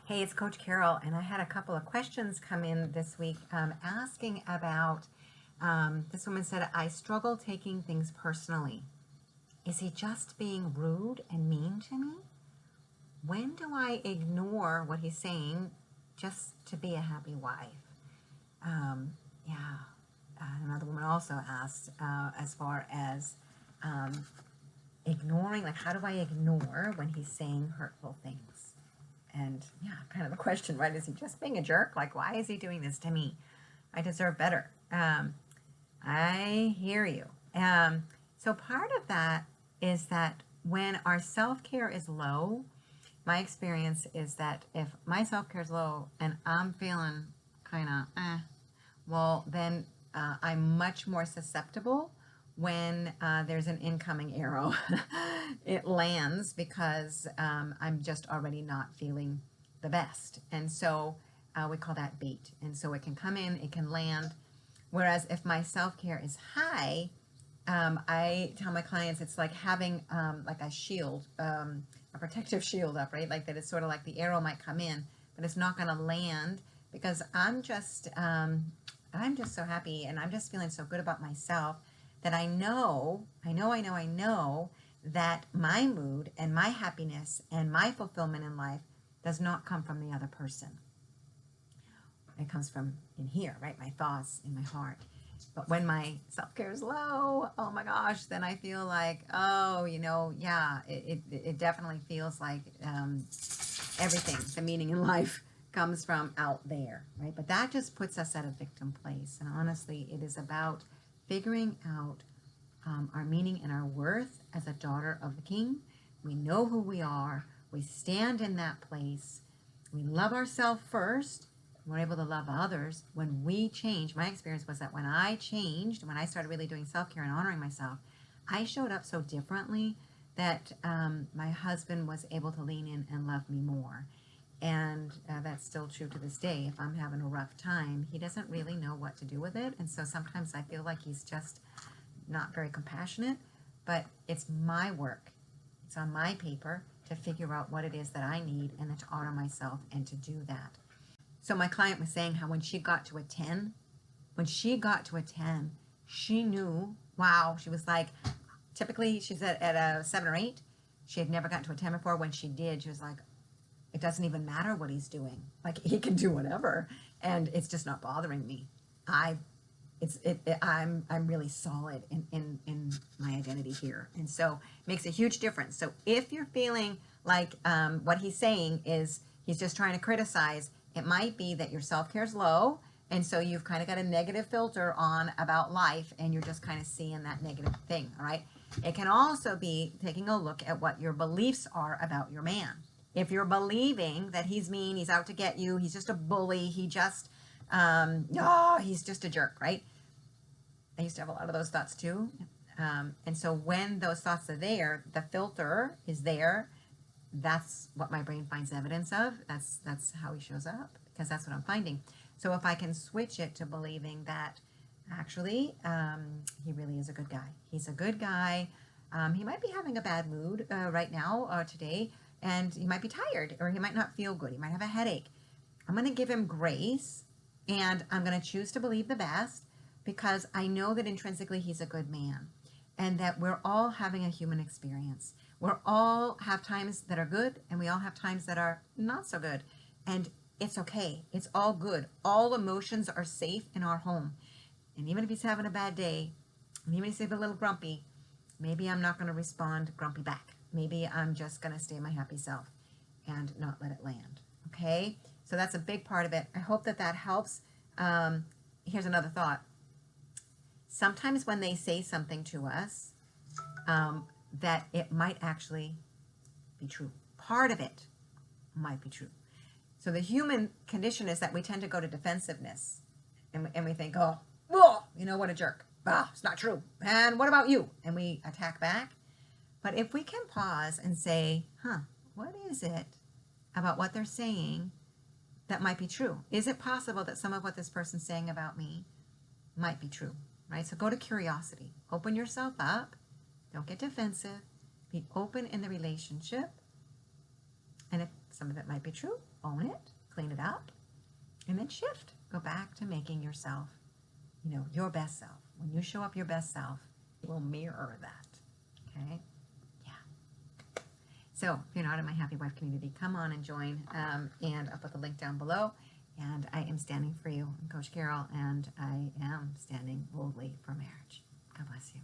Hey, it's Coach Carol, and I had a couple of questions come in this week asking about this woman said, I struggle taking things personally. Is he just being rude and mean to me? When do I ignore what he's saying just to be a happy wife? Yeah. Another woman also asked as far as ignoring, like, how do I ignore when he's saying hurtful things? And yeah, kind of the question, right? Is he just being a jerk? Like, why is he doing this to me? I deserve better. I hear you. So part of that is that when our self-care is low, my experience is that if my self-care is low and I'm feeling kind of well, then I'm much more susceptible when there's an incoming arrow. It lands because I'm just already not feeling the best. And so we call that bait. And so it can come in, it can land. Whereas if my self-care is high, I tell my clients it's like having like a shield, a protective shield up, right? Like that it's sort of like the arrow might come in, but it's not going to land because I'm just so happy and I'm just feeling so good about myself that I know that my mood and my happiness and my fulfillment in life does not come from the other person. It comes from in here, right? My thoughts in my heart. But when my self-care is low, oh my gosh, then I feel like, oh, yeah, it definitely feels like everything, the meaning in life comes from out there, right? But that just puts us at a victim place. And honestly, it is about figuring out our meaning and our worth as a daughter of the King. We know who we are. We stand in that place. We love ourselves first. We're able to love others when we change. My experience was that when I changed, when I started really doing self-care and honoring myself, I showed up so differently that my husband was able to lean in and love me more. And that's still true to this day. If I'm having a rough time, he doesn't really know what to do with it. And so sometimes I feel like he's just not very compassionate, but it's my work. It's on my paper to figure out what it is that I need and then to honor myself and to do that. So my client was saying how when she got to a 10, she knew, wow, she was like, typically she's at a 7 or 8. She had never gotten to a 10 before. When she did, she was like, it doesn't even matter what he's doing. Like, he can do whatever, and it's just not bothering me. I'm really solid in my identity here, and so it makes a huge difference. So if you're feeling like what he's saying is he's just trying to criticize, it might be that your self-care is low, and so you've kind of got a negative filter on about life, and you're just kind of seeing that negative thing. All right. It can also be taking a look at what your beliefs are about your man. If you're believing that he's mean, he's out to get you, he's just a bully, he's just a jerk, right? I used to have a lot of those thoughts too. And so when those thoughts are there, the filter is there. That's what my brain finds evidence of. That's how he shows up, because that's what I'm finding. So if I can switch it to believing that actually he really is a good guy. He's a good guy. He might be having a bad mood right now or today, and he might be tired, or he might not feel good. He might have a headache. I'm going to give him grace, and I'm going to choose to believe the best, because I know that intrinsically he's a good man, and that we're all having a human experience. We all have times that are good, and we all have times that are not so good. And it's okay. It's all good. All emotions are safe in our home. And even if he's having a bad day, and even if he's a little grumpy, maybe I'm not going to respond grumpy back. Maybe I'm just going to stay my happy self and not let it land. Okay? So that's a big part of it. I hope that that helps. Here's another thought. Sometimes when they say something to us, that it might actually be true. Part of it might be true. So the human condition is that we tend to go to defensiveness, and we think, oh, what a jerk. It's not true. And what about you? And we attack back. But if we can pause and say, what is it about what they're saying that might be true? Is it possible that some of what this person's saying about me might be true? Right? So go to curiosity. Open yourself up. Don't get defensive. Be open in the relationship. And if some of it might be true. Own it, clean it up, and then shift. Go back to making yourself, your best self. When you show up your best self, it will mirror that. Okay? Yeah. So if you're not in my Happy Wife community, come on and join. And I'll put the link down below. And I am standing for you. I'm Coach Carol, and I am standing boldly for marriage. God bless you.